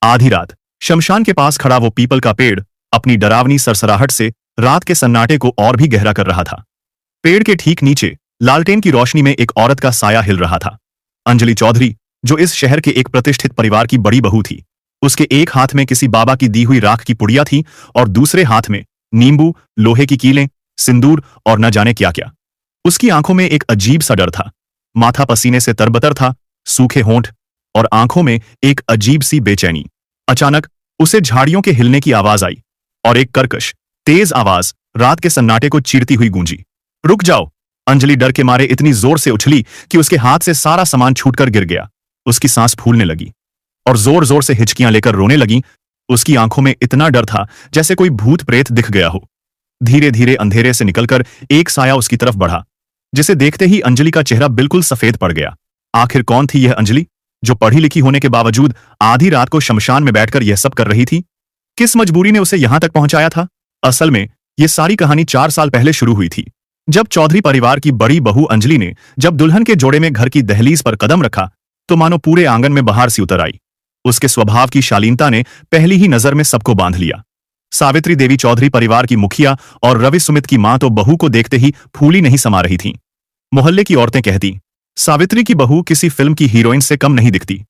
आधी रात शमशान के पास खड़ा वो पीपल का पेड़ अपनी डरावनी सरसराहट से रात के सन्नाटे को और भी गहरा कर रहा था। पेड़ के ठीक नीचे लालटेन की रोशनी में एक औरत का साया हिल रहा था। अंजलि चौधरी, जो इस शहर के एक प्रतिष्ठित परिवार की बड़ी बहू थी। उसके एक हाथ में किसी बाबा की दी हुई राख की पुड़िया थी और दूसरे हाथ में नींबू, लोहे की कीलें, सिंदूर और न जाने क्या क्या। उसकी आंखों में एक अजीब सा डर था। माथा पसीने से तरबतर था, सूखे होंठ और आंखों में एक अजीब सी बेचैनी। अचानक उसे झाड़ियों के हिलने की आवाज आई और एक कर्कश, तेज आवाज रात के सन्नाटे को चीरती हुई गूंजी। रुक जाओ! अंजलि डर के मारे इतनी जोर से उछली कि उसके हाथ से सारा सामान छूटकर गिर गया। उसकी सांस फूलने लगी और जोर जोर से हिचकियां लेकर रोने लगी। उसकी आंखों में इतना डर था जैसे कोई भूत प्रेत दिख गया हो। धीरे धीरे अंधेरे से निकलकर एक साया उसकी तरफ बढ़ा, जिसे देखते ही अंजलि का चेहरा बिल्कुल सफेद पड़ गया। आखिर कौन थी यह अंजलि, जो पढ़ी लिखी होने के बावजूद आधी रात को शमशान में बैठकर यह सब कर रही थी? किस मजबूरी ने उसे यहां तक पहुंचाया था? असल में यह सारी कहानी 4 साल पहले शुरू हुई थी, जब चौधरी परिवार की बड़ी बहू अंजलि ने जब दुल्हन के जोड़े में घर की दहलीज पर कदम रखा तो मानो पूरे आंगन में बहार सी उतर आई। उसके स्वभाव की शालीनता ने पहली ही नजर में सबको बांध लिया। सावित्री देवी चौधरी परिवार की मुखिया और रवि सुमित की मां तो बहू को देखते ही फूली नहीं समा रही थीं। मोहल्ले की औरतें कहती, सावित्री की बहू किसी फिल्म की हीरोइन से कम नहीं दिखती।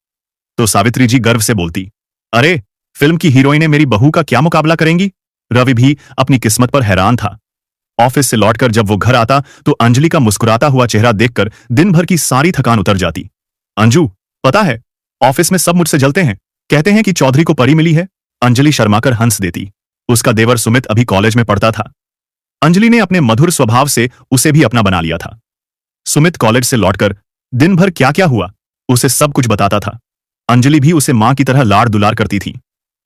तो सावित्री जी गर्व से बोलती, अरे फिल्म की हीरोइनें मेरी बहू का क्या मुकाबला करेंगी? रवि भी अपनी किस्मत पर हैरान था। ऑफिस से लौटकर जब वो घर आता तो अंजलि का मुस्कुराता हुआ चेहरा देखकर दिन भर की सारी थकान उतर जाती। अंजू, पता है ऑफिस में सब मुझसे जलते हैं, कहते हैं कि चौधरी को परी मिली है। अंजलि शर्माकर हंस देती। उसका देवर सुमित अभी कॉलेज में पढ़ता था। अंजलि ने अपने मधुर स्वभाव से उसे भी अपना बना लिया था। सुमित कॉलेज से लौटकर दिन भर क्या क्या हुआ उसे सब कुछ बताता था। अंजलि भी उसे मां की तरह लाड़ दुलार करती थी,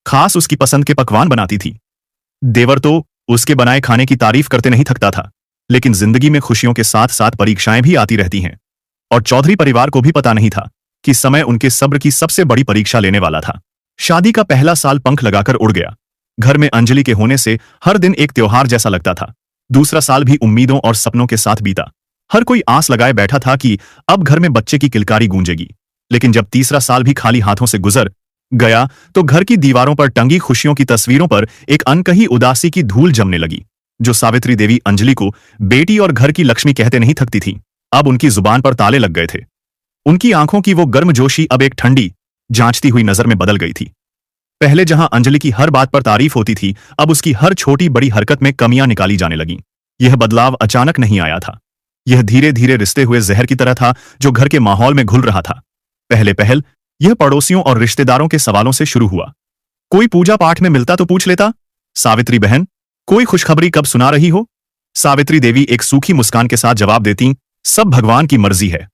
खास उसकी पसंद के पकवान बनाती थी। देवर तो उसके बनाए खाने की तारीफ करते नहीं थकता था। लेकिन जिंदगी में खुशियों के साथ साथ परीक्षाएं भी आती रहती हैं और चौधरी परिवार को भी पता नहीं था कि समय उनके सब्र की सबसे बड़ी परीक्षा लेने वाला था। शादी का पहला साल पंख लगाकर उड़ गया। घर में अंजलि के होने से हर दिन एक त्योहार जैसा लगता था। दूसरा साल भी उम्मीदों और सपनों के साथ बीता। हर कोई आस लगाए बैठा था कि अब घर में बच्चे की किलकारी गूंजेगी। लेकिन जब तीसरा साल भी खाली हाथों से गुजर गया तो घर की दीवारों पर टंगी खुशियों की तस्वीरों पर एक अनकही उदासी की धूल जमने लगी। जो सावित्री देवी अंजलि को बेटी और घर की लक्ष्मी कहते नहीं थकती थी, अब उनकी जुबान पर ताले लग गए थे। उनकी आंखों की वो गर्मजोशी अब एक ठंडी, जांचती हुई नजर में बदल गई थी। पहले जहां अंजलि की हर बात पर तारीफ होती थी, अब उसकी हर छोटी बड़ी हरकत में कमियां निकाली जाने लगीं। यह बदलाव अचानक नहीं आया था। यह धीरे धीरे रिश्ते हुए जहर की तरह था जो घर के माहौल में घुल रहा था। पहले पहल यह पड़ोसियों और रिश्तेदारों के सवालों से शुरू हुआ। कोई पूजा पाठ में मिलता तो पूछ लेता, सावित्री बहन कोई खुशखबरी कब सुना रही हो? सावित्री देवी एक सूखी मुस्कान के साथ जवाब देती, सब भगवान की मर्जी है।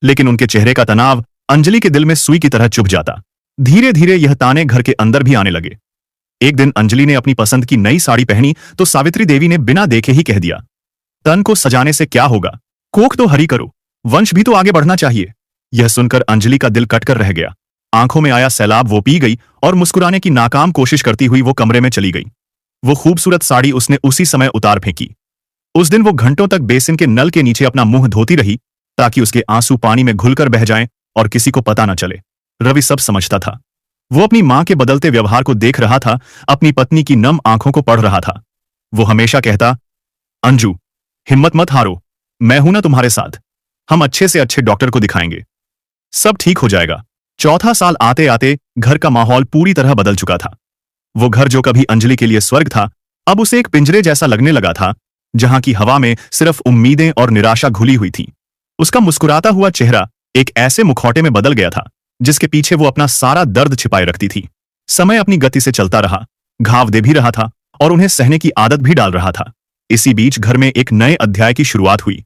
लेकिन उनके चेहरे का तनाव अंजलि के दिल में सुई की तरह चुभ जाता। धीरे धीरे यह ताने घर के अंदर भी आने लगे। एक दिन अंजलि ने अपनी पसंद की नई साड़ी पहनी तो सावित्री देवी ने बिना देखे ही कह दिया, तन को सजाने से क्या होगा, कोख तो हरी करो, वंश भी तो आगे बढ़ना चाहिए। यह सुनकर अंजलि का दिल कटकर रह गया। आंखों में आया सैलाब वो पी गई और मुस्कुराने की नाकाम कोशिश करती हुई वो कमरे में चली गई। वो खूबसूरत साड़ी उसने उसी समय उतार फेंकी। उस दिन वो घंटों तक बेसिन के नल के नीचे अपना मुंह धोती रही ताकि उसके आंसू पानी में घुलकर बह जाएं और किसी को पता न चले। रवि सब समझता था। वो अपनी मां के बदलते व्यवहार को देख रहा था, अपनी पत्नी की नम आंखों को पढ़ रहा था। वो हमेशा कहता, अंजू हिम्मत मत हारो, मैं हूं ना तुम्हारे साथ, हम अच्छे से अच्छे डॉक्टर को दिखाएंगे, सब ठीक हो जाएगा। चौथा साल आते आते घर का माहौल पूरी तरह बदल चुका था। वो घर जो कभी अंजलि के लिए स्वर्ग था, अब उसे एक पिंजरे जैसा लगने लगा था, जहां की हवा में सिर्फ उम्मीदें और निराशा घुली हुई थी। उसका मुस्कुराता हुआ चेहरा एक ऐसे मुखौटे में बदल गया था जिसके पीछे वो अपना सारा दर्द छिपाए रखती थी। समय अपनी गति से चलता रहा, घाव दे भी रहा था और उन्हें सहने की आदत भी डाल रहा था। इसी बीच घर में एक नए अध्याय की शुरुआत हुई।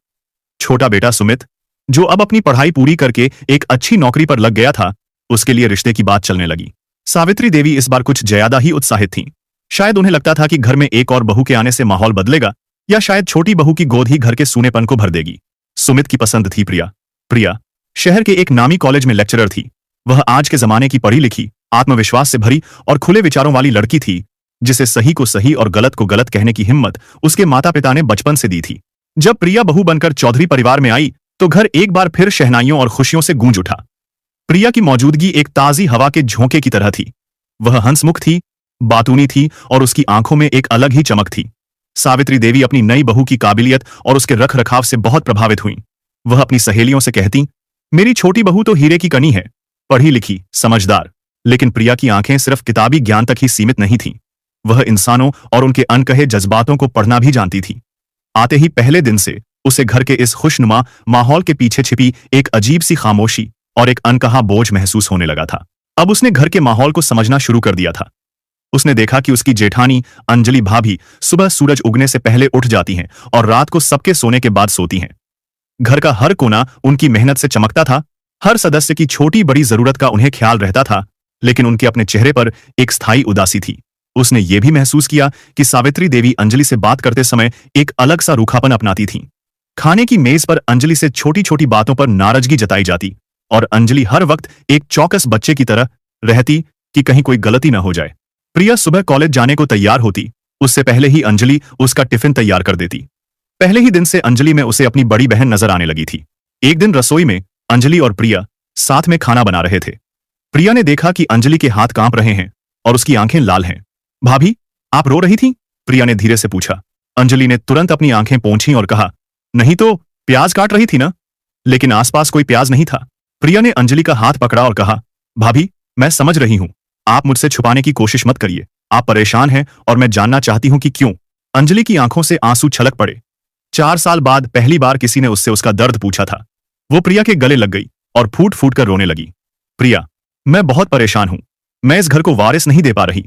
छोटा बेटा सुमित, जो अब अपनी पढ़ाई पूरी करके एक अच्छी नौकरी पर लग गया था, उसके लिए रिश्ते की बात चलने लगी। सावित्री देवी इस बार कुछ ज्यादा ही उत्साहित थीं। शायद उन्हें लगता था कि घर में एक और बहू के आने से माहौल बदलेगा, या शायद छोटी बहू की गोद ही घर के सूनेपन को भर देगी। सुमित की पसंद थी प्रिया। प्रिया शहर के एक नामी कॉलेज में लेक्चरर थी। वह आज के जमाने की पढ़ी लिखी, आत्मविश्वास से भरी और खुले विचारों वाली लड़की थी, जिसे सही को सही और गलत को गलत कहने की हिम्मत उसके माता पिता ने बचपन से दी थी। जब प्रिया बहू बनकर चौधरी परिवार में आई तो घर एक बार फिर शहनाइयों और खुशियों से गूंज उठा। प्रिया की मौजूदगी एक ताजी हवा के झोंके की तरह थी। वह हंसमुख थी, बातूनी थी और उसकी आंखों में एक अलग ही चमक थी। सावित्री देवी अपनी नई बहू की काबिलियत और उसके रख रखाव से बहुत प्रभावित हुईं। वह अपनी सहेलियों से कहती, मेरी छोटी बहू तो हीरे की कनी है, पढ़ी लिखी, समझदार। लेकिन प्रिया की आंखें सिर्फ किताबी ज्ञान तक ही सीमित नहीं थीं। वह इंसानों और उनके अनकहे जज्बातों को पढ़ना भी जानती थी। आते ही पहले दिन से उसे घर के इस खुशनुमा माहौल के पीछे छिपी एक अजीब सी खामोशी और एक अनकहा बोझ महसूस होने लगा था। अब उसने घर के माहौल को समझना शुरू कर दिया था। उसने देखा कि उसकी जेठानी अंजलि भाभी सुबह सूरज उगने से पहले उठ जाती हैं और रात को सबके सोने के बाद सोती हैं। घर का हर कोना उनकी मेहनत से चमकता था, हर सदस्य की छोटी बड़ी जरूरत का उन्हें ख्याल रहता था, लेकिन उनके अपने चेहरे पर एक स्थायी उदासी थी। उसने यह भी महसूस किया कि सावित्री देवी अंजलि से बात करते समय एक अलग सा रूखापन अपनाती थीं। खाने की मेज पर अंजलि से छोटी छोटी बातों पर नाराजगी जताई जाती और अंजलि हर वक्त एक चौकस बच्चे की तरह रहती कि कहीं कोई गलती न हो जाए। प्रिया सुबह कॉलेज जाने को तैयार होती, उससे पहले ही अंजलि उसका टिफिन तैयार कर देती। पहले ही दिन से अंजलि में उसे अपनी बड़ी बहन नजर आने लगी थी। एक दिन रसोई में अंजलि और प्रिया साथ में खाना बना रहे थे। प्रिया ने देखा कि अंजलि के हाथ कांप रहे हैं और उसकी आंखें लाल हैं। भाभी, आप रो रही थीं? प्रिया ने धीरे से पूछा। अंजलि ने तुरंत अपनी आंखें पोंछीं और कहा, नहीं तो प्याज काट रही थी ना? लेकिन आसपास कोई प्याज नहीं था। प्रिया ने अंजलि का हाथ पकड़ा और कहा, भाभी, मैं समझ रही हूं, आप मुझसे छुपाने की कोशिश मत करिए। आप परेशान हैं और मैं जानना चाहती हूं कि क्यों। अंजलि की आंखों से आंसू छलक पड़े। 4 साल बाद पहली बार किसी ने उससे उसका दर्द पूछा था। वो प्रिया के गले लग गई और फूट फूट कर रोने लगी। प्रिया, मैं बहुत परेशान हूं। मैं इस घर को वारिस नहीं दे पा रही।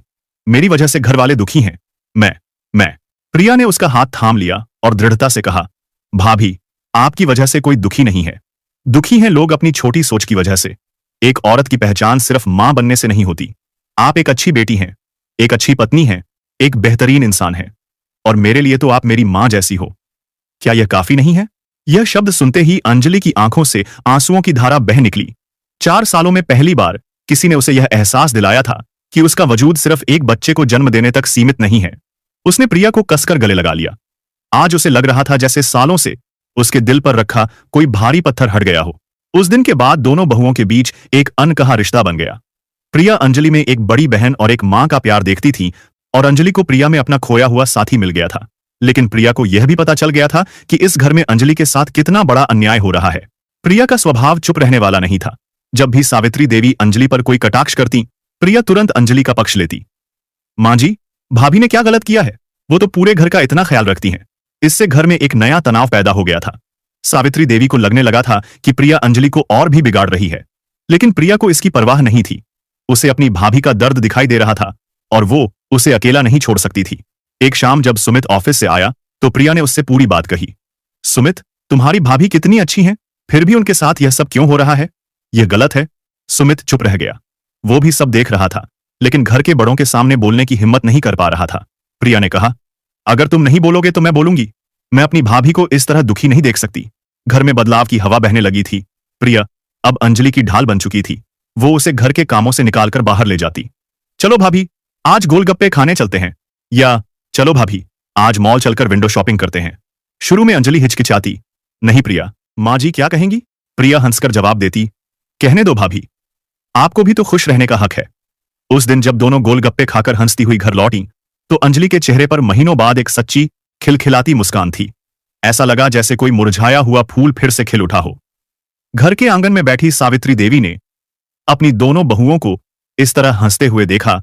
मेरी वजह से घर वाले दुखी हैं। मैं प्रिया ने उसका हाथ थाम लिया और दृढ़ता से कहा, भाभी, आपकी वजह से कोई दुखी नहीं है। दुखी हैं लोग अपनी छोटी सोच की वजह से। एक औरत की पहचान सिर्फ मां बनने से नहीं होती। आप एक अच्छी बेटी हैं, एक अच्छी पत्नी हैं, एक बेहतरीन इंसान हैं, और मेरे लिए तो आप मेरी मां जैसी हो। क्या यह काफी नहीं है? यह शब्द सुनते ही अंजलि की आंखों से आंसुओं की धारा बह निकली। 4 सालों में पहली बार किसी ने उसे यह एहसास दिलाया था कि उसका वजूद सिर्फ एक बच्चे को जन्म देने तक सीमित नहीं है। उसने प्रिया को कसकर गले लगा लिया। आज उसे लग रहा था जैसे सालों से उसके दिल पर रखा कोई भारी पत्थर हट गया हो। उस दिन के बाद दोनों बहुओं के बीच एक अनकहा रिश्ता बन गया। प्रिया अंजलि में एक बड़ी बहन और एक मां का प्यार देखती थी और अंजलि को प्रिया में अपना खोया हुआ साथी मिल गया था। लेकिन प्रिया को यह भी पता चल गया था कि इस घर में अंजलि के साथ कितना बड़ा अन्याय हो रहा है। प्रिया का स्वभाव चुप रहने वाला नहीं था। जब भी सावित्री देवी अंजलि पर कोई कटाक्ष करती, प्रिया तुरंत अंजलि का पक्ष लेती। मां जी, भाभी ने क्या गलत किया है? वो तो पूरे घर का इतना ख्याल रखती हैं। इससे घर में एक नया तनाव पैदा हो गया था। सावित्री देवी को लगने लगा था कि प्रिया अंजलि को और भी बिगाड़ रही है, लेकिन प्रिया को इसकी परवाह नहीं थी। उसे अपनी भाभी का दर्द दिखाई दे रहा था और वो उसे अकेला नहीं छोड़ सकती थी। एक शाम जब सुमित ऑफिस से आया तो प्रिया ने उससे पूरी बात कही। सुमित, तुम्हारी भाभी कितनी अच्छी हैं, फिर भी उनके साथ यह सब क्यों हो रहा है? यह गलत है। सुमित चुप रह गया। वो भी सब देख रहा था, लेकिन घर के बड़ों के सामने बोलने की हिम्मत नहीं कर पा रहा था। प्रिया ने कहा, अगर तुम नहीं बोलोगे तो मैं बोलूंगी। मैं अपनी भाभी को इस तरह दुखी नहीं देख सकती। घर में बदलाव की हवा बहने लगी थी। प्रिया अब अंजलि की ढाल बन चुकी थी। वो उसे घर के कामों से निकालकर बाहर ले जाती। चलो भाभी, आज गोलगप्पे खाने चलते हैं, या चलो भाभी, आज मॉल चलकर विंडो शॉपिंग करते हैं। शुरू में अंजलि हिचकिचाती, नहीं प्रिया, माँ जी क्या कहेंगी? प्रिया हंसकर जवाब देती, कहने दो भाभी, आपको भी तो खुश रहने का हक है। उस दिन जब दोनों गोलगप्पे खाकर हंसती हुई घर लौटी तो अंजलि के चेहरे पर महीनों बाद एक सच्ची खिलखिलाती मुस्कान थी। ऐसा लगा जैसे कोई मुरझाया हुआ फूल फिर से खिल उठा हो। घर के आंगन में बैठी सावित्री देवी ने अपनी दोनों बहुओं को इस तरह हंसते हुए देखा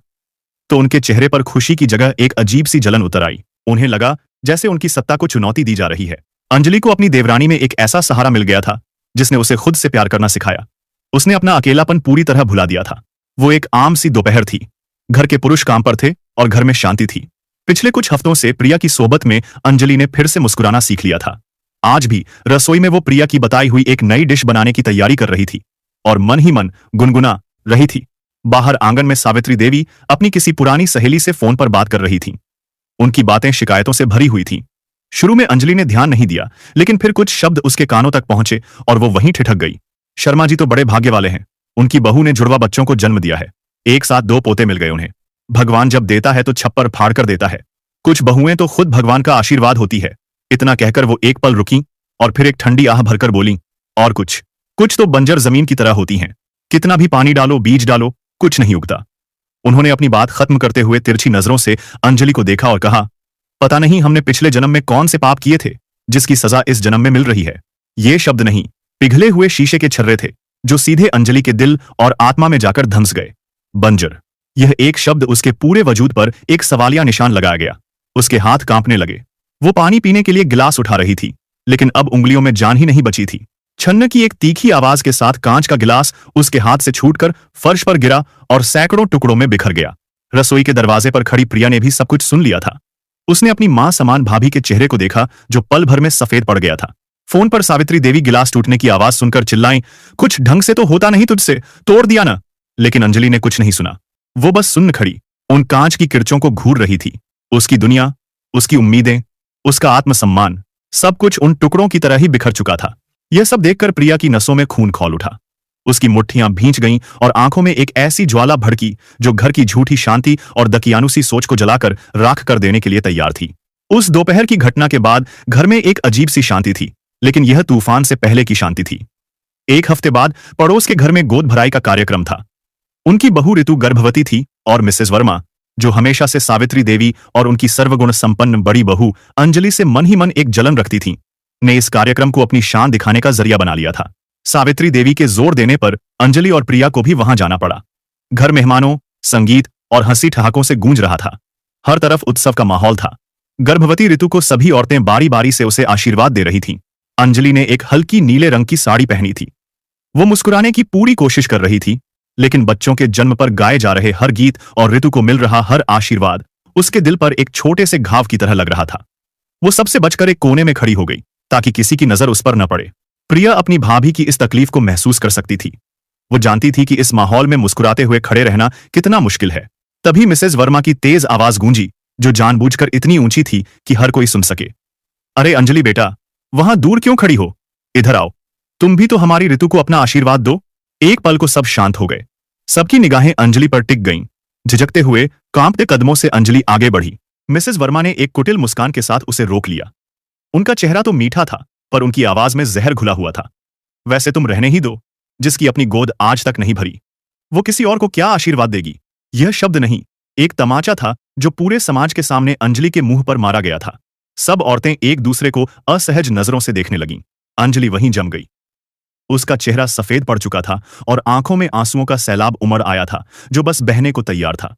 तो उनके चेहरे पर खुशी की जगह एक अजीब सी जलन उतर आई। उन्हें लगा जैसे उनकी सत्ता को चुनौती दी जा रही है। अंजलि को अपनी देवरानी में एक ऐसा सहारा मिल गया था जिसने उसे खुद से प्यार करना सिखाया। उसने अपना अकेलापन पूरी तरह भुला दिया था। वो एक आम सी दोपहर थी। घर के पुरुष काम पर थे और घर में शांति थी। पिछले कुछ हफ्तों से प्रिया की सोबत में अंजलि ने फिर से मुस्कुराना सीख लिया था। आज भी रसोई में वो प्रिया की बताई हुई एक नई डिश बनाने की तैयारी कर रही थी और मन ही मन गुनगुना रही थी। बाहर आंगन में सावित्री देवी अपनी किसी पुरानी सहेली से फोन पर बात कर रही थी। उनकी बातें शिकायतों से भरी हुई थीं। शुरू में अंजलि ने ध्यान नहीं दिया, लेकिन फिर कुछ शब्द उसके कानों तक पहुंचे और वो वहीं ठिठक गई। शर्मा जी तो बड़े भाग्य वाले हैं। उनकी बहू ने जुड़वा बच्चों को जन्म दिया है। एक साथ 2 पोते मिल गए उन्हें। भगवान जब देता है तो छप्पर फाड़ कर देता है। कुछ बहुएं तो खुद भगवान का आशीर्वाद होती है। इतना कहकर वो एक पल रुकी और फिर एक ठंडी आह भरकर बोली, और कुछ तो बंजर जमीन की तरह होती हैं। कितना भी पानी डालो, बीज डालो, कुछ नहीं उगता। उन्होंने अपनी बात खत्म करते हुए तिरछी नजरों से अंजलि को देखा और कहा, पता नहीं हमने पिछले जन्म में कौन से पाप किए थे जिसकी सजा इस जन्म में मिल रही है। ये शब्द नहीं, पिघले हुए शीशे के छर्रे थे जो सीधे अंजलि के दिल और आत्मा में जाकर धंस गए। बंजर। यह एक शब्द उसके पूरे वजूद पर एक सवालिया निशान लगाया गया। उसके हाथ कांपने लगे। वो पानी पीने के लिए गिलास उठा रही थी, लेकिन अब उंगलियों में जान ही नहीं बची थी। छन्न की एक तीखी आवाज के साथ कांच का गिलास उसके हाथ से छूटकर फर्श पर गिरा और सैकड़ों टुकड़ों में बिखर गया। रसोई के दरवाजे पर खड़ी प्रिया ने भी सब कुछ सुन लिया था। उसने अपनी मां समान भाभी के चेहरे को देखा जो पल भर में सफेद पड़ गया था। फोन पर सावित्री देवी गिलास टूटने की आवाज सुनकर चिल्लाईं, कुछ ढंग से तो होता नहीं तुझसे, तोड़ दिया ना। लेकिन अंजलि ने कुछ नहीं सुना। वो बस सुन्न खड़ी उन कांच की किरचों को घूर रही थी। उसकी दुनिया, उसकी उम्मीदें, उसका आत्मसम्मान, सब कुछ उन टुकड़ों की तरह ही बिखर चुका था। यह सब देखकर प्रिया की नसों में खून खौल उठा। उसकी मुट्ठियां भींच गईं और आंखों में एक ऐसी ज्वाला भड़की जो घर की झूठी शांति और दकियानुसी सोच को जलाकर राख कर देने के लिए तैयार थी। उस दोपहर की घटना के बाद घर में एक अजीब सी शांति थी, लेकिन यह तूफान से पहले की शांति थी। एक हफ्ते बाद पड़ोस के घर में गोद भराई का कार्यक्रम था। उनकी बहू ऋतु गर्भवती थी और मिसेस वर्मा, जो हमेशा से सावित्री देवी और उनकी सर्वगुण संपन्न बड़ी बहू अंजलि से मन ही मन एक जलन रखती थी, ने इस कार्यक्रम को अपनी शान दिखाने का जरिया बना लिया था। सावित्री देवी के जोर देने पर अंजलि और प्रिया को भी वहां जाना पड़ा। घर मेहमानों, संगीत और हंसी ठहाकों से गूंज रहा था। हर तरफ उत्सव का माहौल था। गर्भवती ऋतु को सभी औरतें बारी बारी से उसे आशीर्वाद दे रही थीं। अंजलि ने एक हल्की नीले रंग की साड़ी पहनी थी। वो मुस्कुराने की पूरी कोशिश कर रही थी, लेकिन बच्चों के जन्म पर गाए जा रहे हर गीत और ऋतु को मिल रहा हर आशीर्वाद उसके दिल पर एक छोटे से घाव की तरह लग रहा था। वो सबसे बचकर एक कोने में खड़ी हो गई ताकि किसी की नजर उस पर न पड़े। प्रिया अपनी भाभी की इस तकलीफ को महसूस कर सकती थी। वो जानती थी कि इस माहौल में मुस्कुराते हुए खड़े रहना कितना मुश्किल है। तभी मिसेस वर्मा की तेज आवाज गूंजी, जो जानबूझकर इतनी ऊंची थी कि हर कोई सुन सके। अरे अंजलि बेटा, वहां दूर क्यों खड़ी हो? इधर आओ, तुम भी तो हमारी ऋतु को अपना आशीर्वाद दो। एक पल को सब शांत हो गए। सबकी निगाहें अंजलि पर टिक गईं। झिझकते हुए, कांपते कदमों से अंजलि आगे बढ़ी। मिसेस वर्मा ने एक कुटिल मुस्कान के साथ उसे रोक लिया। उनका चेहरा तो मीठा था, पर उनकी आवाज में जहर घुला हुआ था। वैसे तुम रहने ही दो, जिसकी अपनी गोद आज तक नहीं भरी, वो किसी और को क्या आशीर्वाद देगी? यह शब्द नहीं, एक तमाचा था जो पूरे समाज के सामने अंजलि के मुंह पर मारा गया था। सब औरतें एक दूसरे को असहज नजरों से देखने लगीं। अंजलि वहीं जम गई। उसका चेहरा सफेद पड़ चुका था और आंखों में आंसुओं का सैलाब उमड़ आया था जो बस बहने को तैयार था।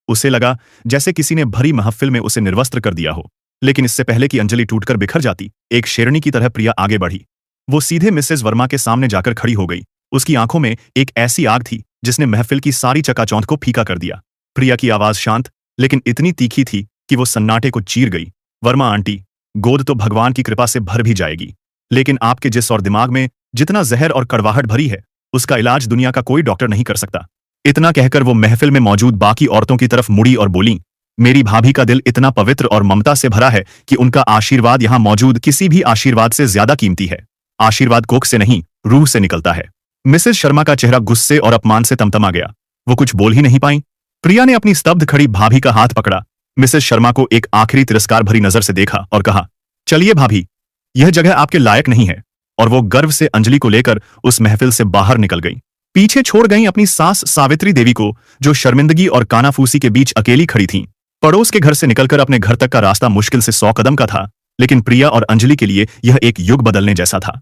उसे लगा जैसे किसी ने भरी महफिल में उसे निर्वस्त्र कर दिया हो। लेकिन इससे पहले कि अंजलि टूटकर बिखर जाती, एक शेरनी की तरह प्रिया आगे बढ़ी। वो सीधे मिसेस वर्मा के सामने जाकर खड़ी हो गई। उसकी आंखों में एक ऐसी आग थी जिसने महफिल की सारी चकाचौंध को फीका कर दिया। प्रिया की आवाज शांत लेकिन इतनी तीखी थी कि वो सन्नाटे को चीर गई। वर्मा आंटी, गोद तो भगवान की कृपा से भर भी जाएगी, लेकिन आपके जिस और दिमाग में जितना जहर और कड़वाहट भरी है, उसका इलाज दुनिया का कोई डॉक्टर नहीं कर सकता। इतना कहकर वो महफिल में मौजूद बाकी औरतों की तरफ मुड़ी और बोली, मेरी भाभी का दिल इतना पवित्र और ममता से भरा है कि उनका आशीर्वाद यहां मौजूद किसी भी आशीर्वाद से ज्यादा कीमती है। आशीर्वाद कोख से नहीं, रूह से निकलता है। मिसेस शर्मा का चेहरा गुस्से और अपमान से तमतमा गया। वो कुछ बोल ही नहीं पाई। प्रिया ने अपनी स्तब्ध खड़ी भाभी का हाथ पकड़ा, मिसेस शर्मा को एक आखिरी तिरस्कार भरी नजर से देखा और कहा, चलिए भाभी, यह जगह आपके लायक नहीं है। और वो गर्व से अंजलि को लेकर उस महफिल से बाहर निकल गई। पीछे छोड़ गई अपनी सास सावित्री देवी को, जो शर्मिंदगी और कानाफूसी के बीच अकेली खड़ी थीं। पड़ोस के घर से निकलकर अपने घर तक का रास्ता मुश्किल से 100 कदम का था, लेकिन प्रिया और अंजलि के लिए यह एक युग बदलने जैसा था।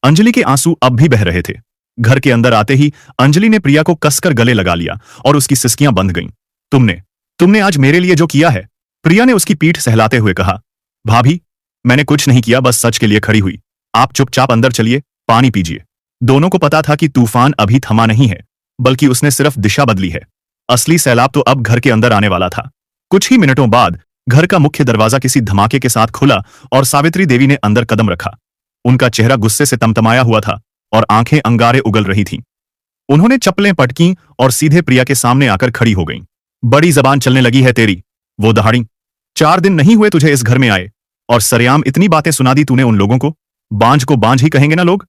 अंजलि के आंसू अब भी बह रहे थे। घर के अंदर आते ही अंजलि ने प्रिया को कसकर गले लगा लिया और उसकी सिसकियां बंध गईं। तुमने आज मेरे लिए जो किया है। प्रिया ने उसकी पीठ सहलाते हुए कहा, भाभी, मैंने कुछ नहीं किया, बस सच के लिए खड़ी हुई। आप चुपचाप अंदर चलिए, पानी पीजिए। दोनों को पता था कि तूफान अभी थमा नहीं है, बल्कि उसने सिर्फ दिशा बदली है। असली सैलाब तो अब घर के अंदर आने वाला था। कुछ ही मिनटों बाद घर का मुख्य दरवाजा किसी धमाके के साथ खुला और सावित्री देवी ने अंदर कदम रखा। उनका चेहरा गुस्से से तमतमाया हुआ था और आंखें अंगारे उगल रही थीं। उन्होंने चप्पलें पटकीं और सीधे प्रिया के सामने आकर खड़ी हो गईं। बड़ी जबान चलने लगी है तेरी, वो दहाड़ी। 4 दिन नहीं हुए तुझे इस घर में आए और सरेआम इतनी बातें सुना दी तूने उन लोगों को। बांझ को बांझ ही कहेंगे ना लोग,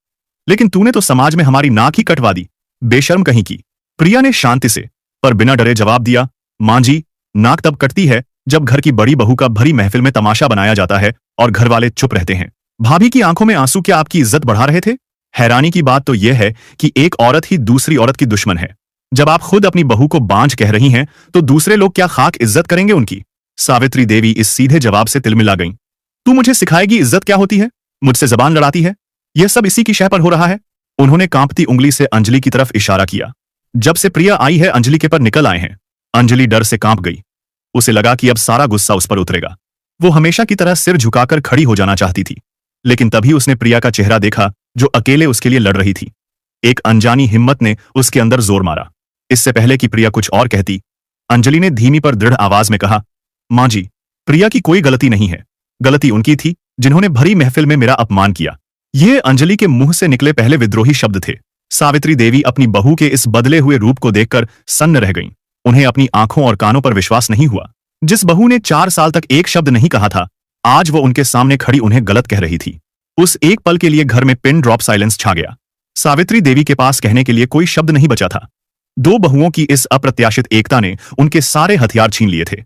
लेकिन तूने तो समाज में हमारी नाक ही कटवा दी, बेशर्म कहीं की। प्रिया ने शांति से पर बिना डरे जवाब दिया, मां जी, नाक तब कटती है जब घर की बड़ी बहू का भरी महफिल में तमाशा बनाया जाता है और घर वाले चुप रहते हैं। भाभी की आंखों में आंसू क्या आपकी इज्जत बढ़ा रहे थे? हैरानी की बात तो यह है कि एक औरत ही दूसरी औरत की दुश्मन है। जब आप खुद अपनी बहू को बांझ कह रही हैं तो दूसरे लोग क्या खाक इज्जत करेंगे उनकी? सावित्री देवी इस सीधे जवाब से तिलमिला गईं। तू मुझे सिखाएगी इज्जत क्या होती है? मुझसे जबान लड़ाती है? यह सब इसी की शह पर हो रहा है। उन्होंने कांपती उंगली से अंजलि की तरफ इशारा किया। जब से प्रिया आई है अंजलि के पर निकल आए हैं। अंजलि डर से कांप गई। उसे लगा कि अब सारा गुस्सा उस पर उतरेगा। वो हमेशा की तरह सिर झुकाकर खड़ी हो जाना चाहती थी, लेकिन तभी उसने प्रिया का चेहरा देखा जो अकेले उसके लिए लड़ रही थी। एक अनजानी हिम्मत ने उसके अंदर जोर मारा। इससे पहले कि प्रिया कुछ और कहती, अंजलि ने धीमी पर दृढ़ आवाज में कहा, मां जी, प्रिया की कोई गलती नहीं है। गलती उनकी थी जिन्होंने भरी महफिल में मेरा अपमान किया। ये अंजलि के मुंह से निकले पहले विद्रोही शब्द थे। सावित्री देवी अपनी बहू के इस बदले हुए रूप को देखकर सन्न रह गईं। उन्हें अपनी आंखों और कानों पर विश्वास नहीं हुआ। जिस बहू ने 4 साल तक एक शब्द नहीं कहा था, आज वो उनके सामने खड़ी उन्हें गलत कह रही थी। उस एक पल के लिए घर में पिन ड्रॉप साइलेंस छा गया। सावित्री देवी के पास कहने के लिए कोई शब्द नहीं बचा था। 2 बहुओं की इस अप्रत्याशित एकता ने उनके सारे हथियार छीन लिए थे।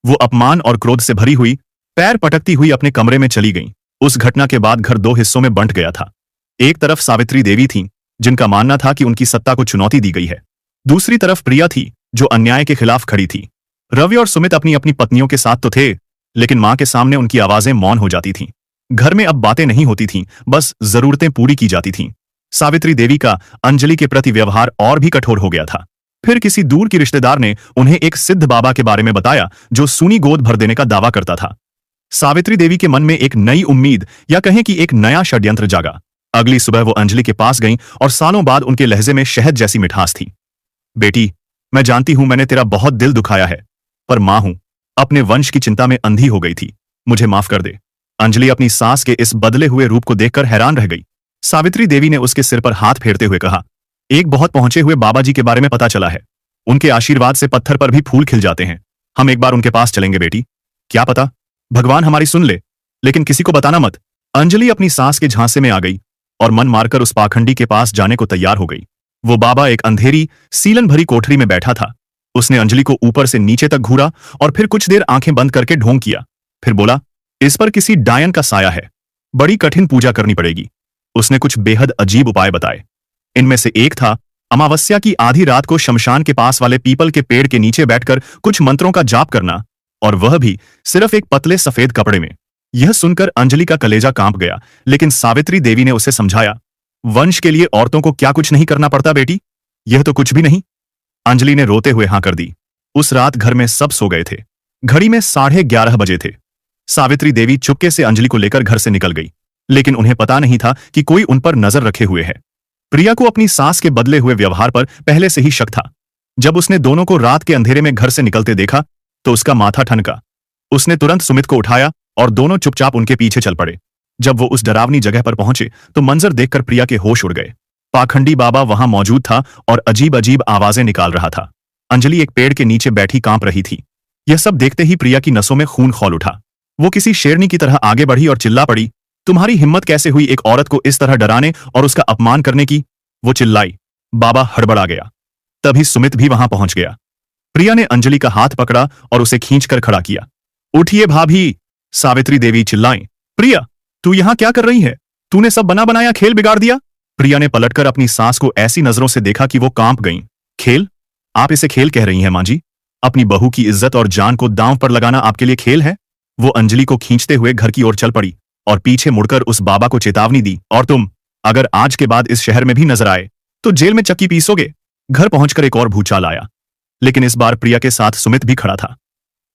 वो अपमान और क्रोध से भरी हुई पैर पटकती हुई अपने कमरे में चली गईं। उस घटना के बाद घर 2 हिस्सों में बंट गया था। एक तरफ सावित्री देवी थीं, जिनका मानना था कि उनकी सत्ता को चुनौती दी गई है। दूसरी तरफ प्रिया थी, जो अन्याय के खिलाफ खड़ी थी। रवि और सुमित अपनी अपनी पत्नियों के साथ तो थे, लेकिन मां के सामने उनकी आवाजें मौन हो जाती थीं। घर में अब बातें नहीं होती थीं, बस जरूरतें पूरी की जाती थीं। सावित्री देवी का अंजलि के प्रति व्यवहार और भी कठोर हो गया था। फिर किसी दूर की रिश्तेदार ने उन्हें एक सिद्ध बाबा के बारे में बताया जो सूनी गोद भर देने का दावा करता था। सावित्री देवी के मन में एक नई उम्मीद या कहें कि एक नया षड्यंत्र जागा। अगली सुबह वो अंजलि के पास गईं और सालों बाद उनके लहजे में शहद जैसी मिठास थी। बेटी, मैं जानती हूं मैंने तेरा बहुत दिल दुखाया है, पर मां हूं, अपने वंश की चिंता में अंधी हो गई थी, मुझे माफ कर दे। अंजलि अपनी सास के इस बदले हुए रूप को देखकर हैरान रह गई। सावित्री देवी ने उसके सिर पर हाथ फेरते हुए कहा, एक बहुत पहुंचे हुए बाबा जी के बारे में पता चला है। उनके आशीर्वाद से पत्थर पर भी फूल खिल जाते हैं। हम एक बार उनके पास चलेंगे बेटी। क्या पता भगवान हमारी सुन ले, लेकिन किसी को बताना मत। अंजलि अपनी सास के झांसे में आ गई और मन मारकर उस पाखंडी के पास जाने को तैयार हो गई। वो बाबा एक अंधेरी सीलन भरी कोठरी में बैठा था। उसने अंजलि को ऊपर से नीचे तक घूरा और फिर कुछ देर आंखें बंद करके ढोंग किया। फिर बोला, इस पर किसी डायन का साया है, बड़ी कठिन पूजा करनी पड़ेगी। उसने कुछ बेहद अजीब उपाय बताए। इनमें से एक था अमावस्या की आधी रात को शमशान के पास वाले पीपल के पेड़ के नीचे बैठकर कुछ मंत्रों का जाप करना, और वह भी सिर्फ एक पतले सफेद कपड़े में। यह सुनकर अंजलि का कलेजा कांप गया, लेकिन सावित्री देवी ने उसे समझाया, वंश के लिए औरतों को क्या कुछ नहीं करना पड़ता बेटी? यह तो कुछ भी नहीं। अंजलि ने रोते हुए हां कर दी। उस रात घर में सब सो गए थे। घड़ी में 11:30 बजे थे। सावित्री देवी चुपके से अंजलि को लेकर घर से निकल गई, लेकिन उन्हें पता नहीं था कि कोई उन पर नजर रखे हुए है। प्रिया को अपनी सास के बदले हुए व्यवहार पर पहले से ही शक था। जब उसने दोनों को रात के अंधेरे में घर से निकलते देखा तो उसका माथा ठनका। उसने तुरंत सुमित को उठाया और दोनों चुपचाप उनके पीछे चल पड़े। जब वो उस डरावनी जगह पर पहुंचे तो मंजर देखकर प्रिया के होश उड़ गए। पाखंडी बाबा वहां मौजूद था और अजीब अजीब आवाजें निकाल रहा था। अंजलि एक पेड़ के नीचे बैठी कांप रही थी। यह सब देखते ही प्रिया की नसों में खून खौल उठा। वो किसी शेरनी की तरह आगे बढ़ी और चिल्ला पड़ी, तुम्हारी हिम्मत कैसे हुई एक औरत को इस तरह डराने और उसका अपमान करने की? वो चिल्लाई। बाबा हड़बड़ा गया। तभी सुमित भी वहां पहुंच गया। प्रिया ने अंजलि का हाथ पकड़ा और उसे खींचकर खड़ा किया। उठिए भाभी, सावित्री देवी चिल्लाईं। प्रिया, तू यहां क्या कर रही है? तूने सब बना बनाया खेल बिगाड़ दिया। प्रिया ने पलटकर अपनी सास को ऐसी नजरों से देखा कि वो कांप गईं। खेल? आप इसे खेल कह रही हैं मां जी? अपनी बहू की इज्जत और जान को दांव पर लगाना आपके लिए खेल है? वो अंजलि को खींचते हुए घर की ओर चल पड़ी और पीछे मुड़कर उस बाबा को चेतावनी दी, और तुम अगर आज के बाद इस शहर में भी नजर आए तो जेल में चक्की पीसोगे। घर पहुंचकर एक और भूचाल आया, लेकिन इस बार प्रिया के साथ सुमित भी खड़ा था।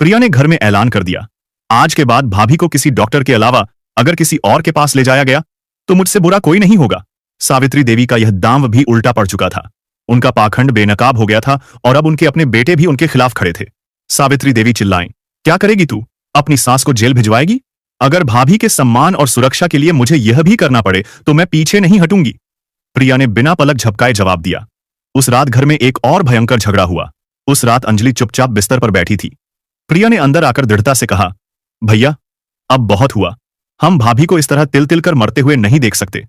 प्रिया ने घर में ऐलान कर दिया, आज के बाद भाभी को किसी डॉक्टर के अलावा अगर किसी और के पास ले जाया गया तो मुझसे बुरा कोई नहीं होगा। सावित्री देवी का यह दांव भी उल्टा पड़ चुका था। उनका पाखंड बेनकाब हो गया था और अब उनके अपने बेटे भी उनके खिलाफ खड़े थे। सावित्री देवी चिल्लाईं, क्या करेगी तू? अपनी सास को जेल भिजवाएगी? अगर भाभी के सम्मान और सुरक्षा के लिए मुझे यह भी करना पड़े तो मैं पीछे नहीं हटूंगी। प्रिया ने बिना पलक झपकाए जवाब दिया। उस रात घर में एक और भयंकर झगड़ा हुआ। उस रात अंजलि चुपचाप बिस्तर पर बैठी थी। प्रिया ने अंदर आकर दृढ़ता से कहा, भैया, अब बहुत हुआ। हम भाभी को इस तरह तिल तिल कर मरते हुए नहीं देख सकते।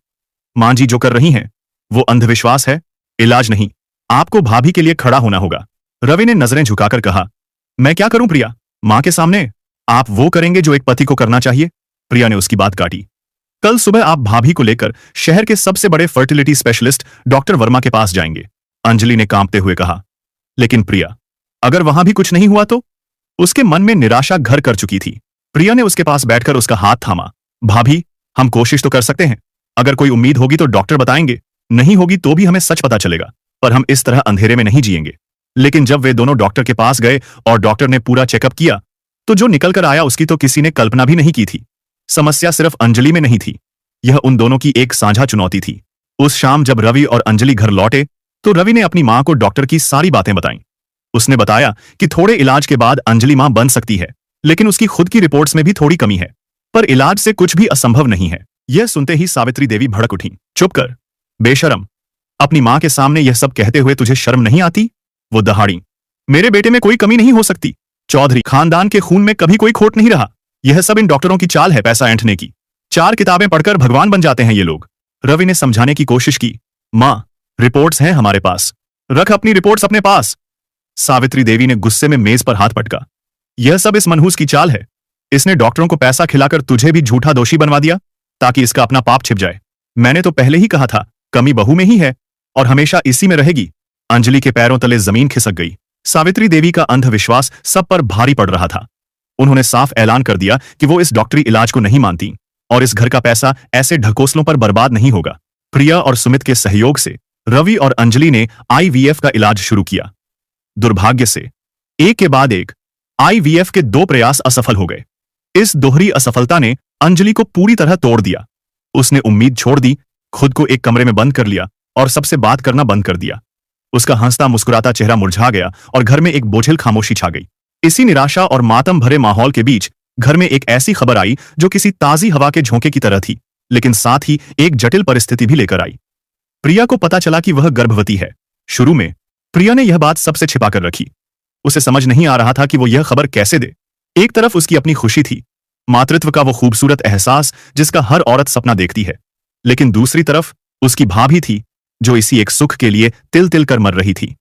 मां जी जो कर रही हैं वो अंधविश्वास है, इलाज नहीं। आपको भाभी के लिए खड़ा होना होगा। रवि ने नजरें झुकाकर कहा, मैं क्या करूं प्रिया? मां के सामने आप वो करेंगे जो एक पति को करना चाहिए। प्रिया ने उसकी बात काटी। कल सुबह आप भाभी को लेकर शहर के सबसे बड़े फर्टिलिटी स्पेशलिस्ट डॉक्टर वर्मा के पास जाएंगे। अंजलि ने कांपते हुए कहा। लेकिन प्रिया, अगर वहां भी कुछ नहीं हुआ तो? उसके मन में निराशा घर कर चुकी थी। प्रिया ने उसके पास बैठकर उसका हाथ थामा। भाभी, हम कोशिश तो कर सकते हैं। अगर कोई उम्मीद होगी तो डॉक्टर बताएंगे, नहीं होगी तो भी हमें सच पता चलेगा, पर हम इस तरह अंधेरे में नहीं जिएंगे। लेकिन जब वे दोनों डॉक्टर के पास गए और डॉक्टर ने पूरा चेकअप किया, तो जो निकल कर आया उसकी तो किसी ने कल्पना भी नहीं की थी। समस्या सिर्फ अंजलि में नहीं थी, यह उन दोनों की एक साझा चुनौती थी। उस शाम जब रवि और अंजलि घर लौटे तो रवि ने अपनी मां को डॉक्टर की सारी बातें बताईं। उसने बताया कि थोड़े इलाज के बाद अंजलि मां बन सकती है, लेकिन उसकी खुद की रिपोर्ट्स में भी थोड़ी कमी है, पर इलाज से कुछ भी असंभव नहीं है। यह सुनते ही सावित्री देवी भड़क उठी। चुप कर, बेशरम, अपनी मां के सामने यह सब कहते हुए तुझे शर्म नहीं आती? वो दहाड़ी। मेरे बेटे में कोई कमी नहीं हो सकती। चौधरी खानदान के खून में कभी कोई खोट नहीं रहा। यह सब इन डॉक्टरों की चाल है पैसा ऐंठने की। 4 किताबें पढ़कर भगवान बन जाते हैं ये लोग। रवि ने समझाने की कोशिश की। मां, रिपोर्ट्स हैं हमारे पास, रख अपनी रिपोर्ट्स अपने पास। सावित्री देवी ने गुस्से में मेज पर हाथ पटका। यह सब इस मनहूस की चाल है। इसने डॉक्टरों को पैसा खिलाकर तुझे भी झूठा दोषी बनवा दिया ताकि इसका अपना पाप छिप जाए। मैंने तो पहले ही कहा था, कमी बहू में ही है और हमेशा इसी में रहेगी। अंजलि के पैरों तले जमीन खिसक गई। सावित्री देवी का अंधविश्वास सब पर भारी पड़ रहा था। उन्होंने साफ ऐलान कर दिया कि वो इस डॉक्टरी इलाज को नहीं मानती और इस घर का पैसा ऐसे ढकोसलों पर बर्बाद नहीं होगा। प्रिया और सुमित के सहयोग से रवि और अंजलि ने आईवीएफ का इलाज शुरू किया। दुर्भाग्य से एक के बाद एक आईवीएफ के 2 प्रयास असफल हो गए। इस दोहरी असफलता ने अंजलि को पूरी तरह तोड़ दिया। उसने उम्मीद छोड़ दी, खुद को एक कमरे में बंद कर लिया और सबसे बात करना बंद कर दिया। उसका हंसता मुस्कुराता चेहरा मुरझा गया और घर में एक बोझिल खामोशी छा गई। इसी निराशा और मातम भरे माहौल के बीच घर में एक ऐसी खबर आई जो किसी ताजी हवा के झोंके की तरह थी, लेकिन साथ ही एक जटिल परिस्थिति भी लेकर आई। प्रिया को पता चला कि वह गर्भवती है। शुरू में प्रिया ने यह बात सबसे छिपा कर रखी। उसे समझ नहीं आ रहा था कि वो यह खबर कैसे दे। एक तरफ उसकी अपनी खुशी थी, मातृत्व का वो खूबसूरत एहसास जिसका हर औरत सपना देखती है, लेकिन दूसरी तरफ उसकी भाभी थी जो इसी एक सुख के लिए तिल तिल कर मर रही थी।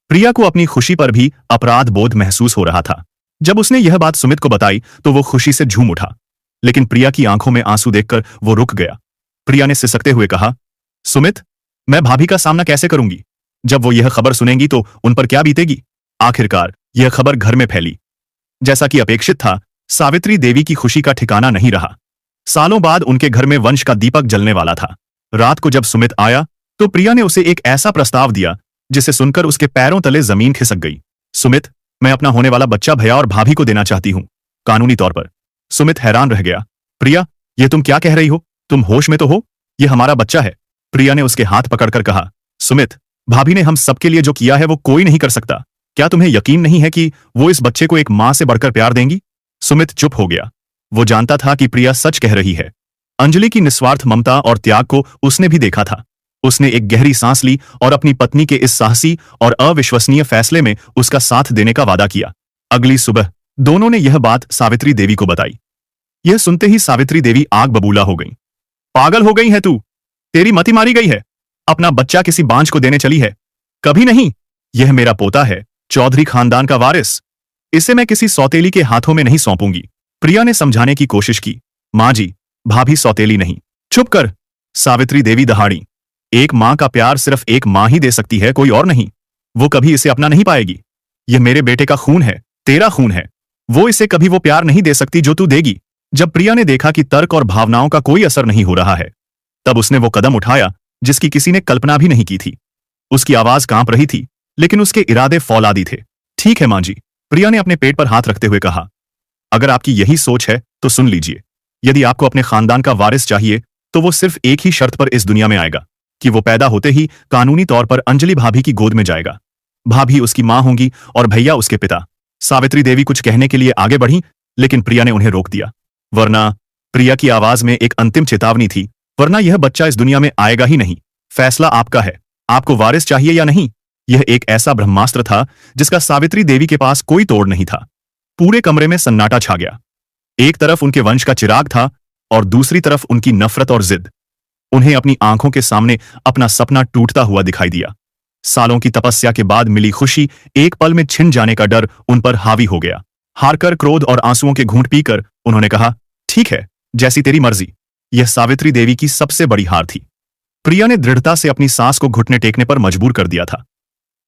प्रिया को अपनी खुशी पर भी अपराध बोध महसूस हो रहा था। जब उसने यह बात सुमित को बताई तो वो खुशी से झूम उठा, लेकिन प्रिया की आंखों में आंसू देखकर वो रुक गया। प्रिया ने सिसकते हुए कहा, सुमित, मैं भाभी का सामना कैसे करूंगी? जब वो यह खबर सुनेंगी तो उन पर क्या बीतेगी? आखिरकार यह खबर घर में फैली। जैसा कि अपेक्षित था, सावित्री देवी की खुशी का ठिकाना नहीं रहा। सालों बाद उनके घर में वंश का दीपक जलने वाला था। रात को जब सुमित आया तो प्रिया ने उसे एक ऐसा प्रस्ताव दिया जिसे सुनकर उसके पैरों तले जमीन खिसक गई। सुमित, मैं अपना होने वाला बच्चा भैया और भाभी को देना चाहती हूं, कानूनी तौर पर। सुमित हैरान रह गया। प्रिया, यह तुम क्या कह रही हो? तुम होश में तो हो? यह हमारा बच्चा है। प्रिया ने उसके हाथ पकड़कर कहा, सुमित, भाभी ने हम सबके लिए जो किया है वो कोई नहीं कर सकता। क्या तुम्हें यकीन नहीं है कि वो इस बच्चे को एक मां से बढ़कर प्यार देंगी? सुमित चुप हो गया। वो जानता था कि प्रिया सच कह रही है। अंजलि की निस्वार्थ ममता और त्याग को उसने भी देखा था। उसने एक गहरी सांस ली और अपनी पत्नी के इस साहसी और अविश्वसनीय फैसले में उसका साथ देने का वादा किया। अगली सुबह दोनों ने यह बात सावित्री देवी को बताई। यह सुनते ही सावित्री देवी आग बबूला हो गई। पागल हो गई है तू? तेरी मति मारी गई है? अपना बच्चा किसी बांझ को देने चली है? कभी नहीं। यह मेरा पोता है, चौधरी खानदान का वारिस। इसे मैं किसी सौतेली के हाथों में नहीं सौंपूंगी। प्रिया ने समझाने की कोशिश की। मां जी, भाभी सौतेली नहीं। चुप कर, सावित्री देवी दहाड़ी। एक मां का प्यार सिर्फ एक मां ही दे सकती है, कोई और नहीं। वो कभी इसे अपना नहीं पाएगी। यह मेरे बेटे का खून है, तेरा खून है। वो इसे कभी वो प्यार नहीं दे सकती जो तू देगी। जब प्रिया ने देखा कि तर्क और भावनाओं का कोई असर नहीं हो रहा है, तब उसने वो कदम उठाया जिसकी किसी ने कल्पना भी नहीं की थी। उसकी आवाज कांप रही थी, लेकिन उसके इरादे फौलादी थे। ठीक है मां जी, प्रिया ने अपने पेट पर हाथ रखते हुए कहा। अगर आपकी यही सोच है तो सुन लीजिए। यदि आपको अपने खानदान का वारिस चाहिए तो वो सिर्फ एक ही शर्त पर इस दुनिया में आएगा कि वो पैदा होते ही कानूनी तौर पर अंजलि भाभी की गोद में जाएगा। भाभी उसकी मां होंगी और भैया उसके पिता। सावित्री देवी कुछ कहने के लिए आगे बढ़ी, लेकिन प्रिया ने उन्हें रोक दिया। वरना, प्रिया की आवाज में एक अंतिम चेतावनी थी, वरना यह बच्चा इस दुनिया में आएगा ही नहीं। फैसला आपका है, आपको वारिस चाहिए या नहीं। यह एक ऐसा ब्रह्मास्त्र था जिसका सावित्री देवी के पास कोई तोड़ नहीं था। पूरे कमरे में सन्नाटा छा गया। एक तरफ उनके वंश का चिराग था और दूसरी तरफ उनकी नफरत और जिद। उन्हें अपनी आंखों के सामने अपना सपना टूटता हुआ दिखाई दिया। सालों की तपस्या के बाद मिली खुशी एक पल में छिन जाने का डर उन पर हावी हो गया। हारकर क्रोध और आंसुओं के घूंट पीकर उन्होंने कहा, ठीक है, जैसी तेरी मर्जी। यह सावित्री देवी की सबसे बड़ी हार थी। प्रिया ने दृढ़ता से अपनी सांस को घुटने टेकने पर मजबूर कर दिया था।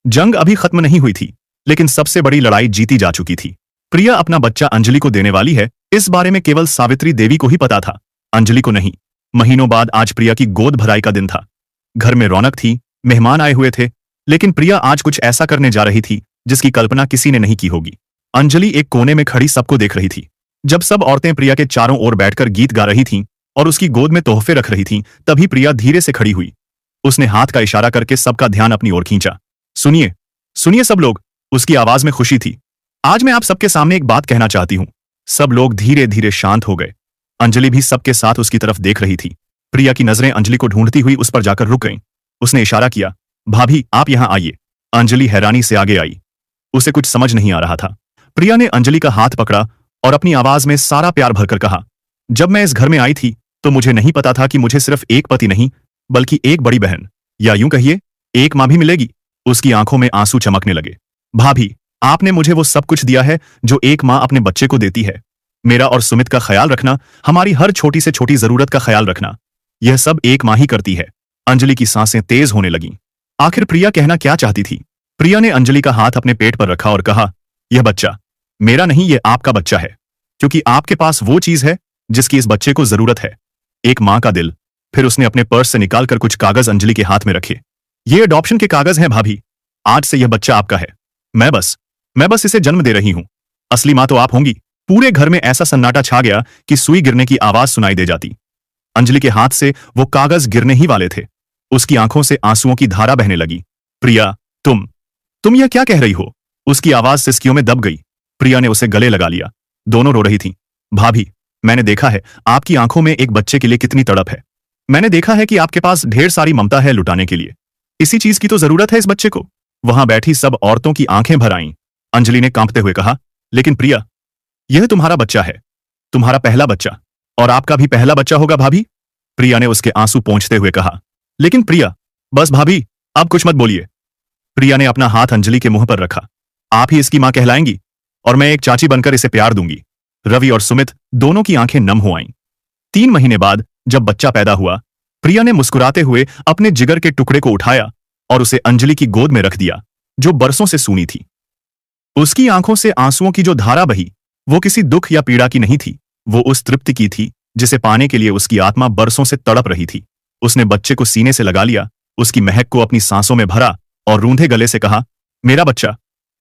जंग अभी खत्म नहीं हुई थी, लेकिन सबसे बड़ी लड़ाई जीती जा चुकी थी। प्रिया अपना बच्चा अंजलि को देने वाली है, इस बारे में केवल सावित्री देवी को ही पता था, अंजलि को नहीं। महीनों बाद आज प्रिया की गोद भराई का दिन था। घर में रौनक थी, मेहमान आए हुए थे, लेकिन प्रिया आज कुछ ऐसा करने जा रही थी जिसकी कल्पना किसी ने नहीं की होगी। अंजलि एक कोने में खड़ी सबको देख रही थी। जब सब औरतें प्रिया के चारों ओर बैठकर गीत गा रही थीं और उसकी गोद में तोहफे रख रही थीं, तभी प्रिया धीरे से खड़ी हुई। उसने हाथ का इशारा करके सबका ध्यान अपनी ओर खींचा। सुनिए, सुनिए सब लोग, उसकी आवाज में खुशी थी। आज मैं आप सबके सामने एक बात कहना चाहती हूं। सब लोग धीरे धीरे शांत हो गए। अंजलि भी सबके साथ उसकी तरफ देख रही थी। प्रिया की नजरें अंजलि को ढूंढती हुई उस पर जाकर रुक गईं। उसने इशारा किया, भाभी आप यहां आइए। अंजलि हैरानी से आगे आई। उसे कुछ समझ नहीं आ रहा था। प्रिया ने अंजलि का हाथ पकड़ा और अपनी आवाज में सारा प्यार भरकर कहा, जब मैं इस घर में आई थी तो मुझे नहीं पता था कि मुझे सिर्फ एक पति नहीं, बल्कि एक बड़ी बहन, या यूं कहिए एक मां भी मिलेगी। उसकी आंखों में आंसू चमकने लगे। भाभी, आपने मुझे वो सब कुछ दिया है जो एक मां अपने बच्चे को देती है। मेरा और सुमित का ख्याल रखना, हमारी हर छोटी से छोटी जरूरत का ख्याल रखना, यह सब एक मां ही करती है। अंजलि की सांसें तेज होने लगीं। आखिर प्रिया कहना क्या चाहती थी? प्रिया ने अंजलि का हाथ अपने पेट पर रखा और कहा, यह बच्चा मेरा नहीं, यह आपका बच्चा है, क्योंकि आपके पास वो चीज है जिसकी इस बच्चे को जरूरत है, एक मां का दिल। फिर उसने अपने पर्स से निकालकर कुछ कागज अंजलि के हाथ में रखे। ये अडॉप्शन के कागज हैं भाभी, आज से यह बच्चा आपका है। मैं बस इसे जन्म दे रही हूं। असली मां तो आप होंगी। पूरे घर में ऐसा सन्नाटा छा गया कि सुई गिरने की आवाज सुनाई दे जाती। अंजलि के हाथ से वो कागज गिरने ही वाले थे। उसकी आंखों से आंसुओं की धारा बहने लगी। प्रिया, तुम यह क्या कह रही हो? उसकी आवाज सिसकियों में दब गई। प्रिया ने उसे गले लगा लिया। दोनों रो रही थीं। भाभी, मैंने देखा है आपकी आंखों में एक बच्चे के लिए कितनी तड़प है। मैंने देखा है कि आपके पास ढेर सारी ममता है लुटाने के लिए। इसी चीज की तो जरूरत है इस बच्चे को। वहां बैठी सब औरतों की आंखें भर आईं। अंजलि ने कांपते हुए कहा, लेकिन प्रिया, यह तुम्हारा बच्चा है, तुम्हारा पहला बच्चा, और आपका भी पहला बच्चा होगा भाभी। प्रिया ने उसके आंसू पोंछते हुए कहा। लेकिन प्रिया, बस भाभी, अब कुछ मत बोलिए। प्रिया ने अपना हाथ अंजलि के मुंह पर रखा। आप ही इसकी मां कहलाएंगी और मैं एक चाची बनकर इसे प्यार दूंगी। रवि और सुमित दोनों की आंखें नम हो आईं। 3 महीने बाद जब बच्चा पैदा हुआ, प्रिया ने मुस्कुराते हुए अपने जिगर के टुकड़े को उठाया और उसे अंजलि की गोद में रख दिया, जो बरसों से सूनी थी। उसकी आंखों से आंसुओं की जो धारा बही, वो किसी दुख या पीड़ा की नहीं थी, वो उस तृप्ति की थी जिसे पाने के लिए उसकी आत्मा बरसों से तड़प रही थी। उसने बच्चे को सीने से लगा लिया, उसकी महक को अपनी सांसों में भरा और रूंधे गले से कहा, मेरा बच्चा।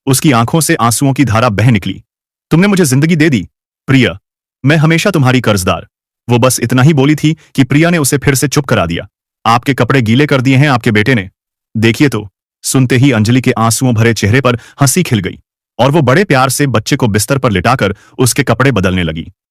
उसकी आंखों से आंसुओं की धारा बह निकली। तुमने मुझे जिंदगी दे दी प्रिया, मैं हमेशा तुम्हारी कर्जदार। वो बस इतना ही बोली थी कि प्रिया ने उसे फिर से चुप करा दिया। आपके कपड़े गीले कर दिए हैं आपके बेटे ने, देखिए तो। सुनते ही अंजलि के आंसुओं भरे चेहरे पर हंसी खिल गई और वो बड़े प्यार से बच्चे को बिस्तर पर लिटाकर उसके कपड़े बदलने लगी।